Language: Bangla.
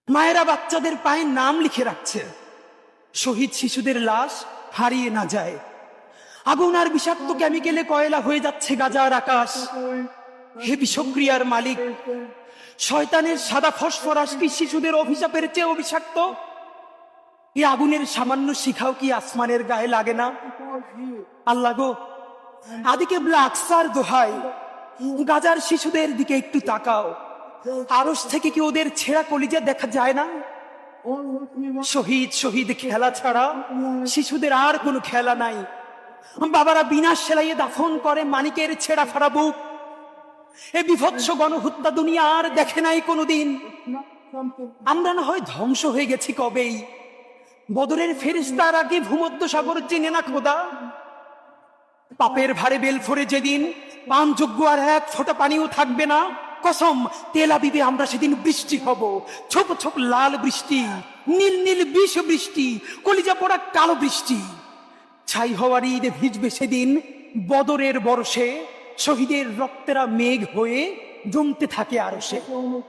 মায়েরা বাচ্চাদের পায়ে নাম লিখে রাখছে, শহীদ শিশুদের লাশ হারিয়ে না যায়। আগুন আর বিষাক্ত কেমিক্যালে কয়লা হয়ে যাচ্ছে গাজার আকাশ। হে বিষক্রিয়ার মালিক, শয়তানের সাদা ফসফরাস কি শিশুদের অভিশাপের চেয়ে অভিশাক্ত? এই আগুনের সামান্য শিখাও কি আসমানের গায়ে লাগে না? আল্লাহ গো, আদিকে আকসার দোহাই, গাজার শিশুদের দিকে একটু তাকাও। আরশ থেকে কি ওদের ছেঁড়া কলিজা দেখা যায় না? শহীদ শহীদ খেলা ছাড়া শিশুদের আর কোনো খেলা নাই। বাবারা বিনা সেলাইয়ে দাফন করে মানিকের ছেঁড়া ফাড়া বুক। এ বিভৎস গণহত্যা দুনিয়া আর দেখে নাই কোনোদিন। আমরা না হয় ধ্বংস হয়ে গেছি কবেই। বদরের ফেরেশতার আগে ভূমধ্য সাগর চিনে না খোদা। পাপের ভারে বেলফরে যেদিন পানযোগ্য আর এক ফোঁটা পানিও থাকবে না, কসম তেল আবিবে আমরা সেদিন বৃষ্টি হব। ছোপ ছোপ লাল বৃষ্টি, নীল নীল বিষ বৃষ্টি, কলিজা পড়া কালো বৃষ্টি। ছাই হওয়ার ঈদে ভিজবে সেদিন বদরের বরসে, শহীদের রক্তেরা মেঘ হয়ে জমতে থাকে আরশে।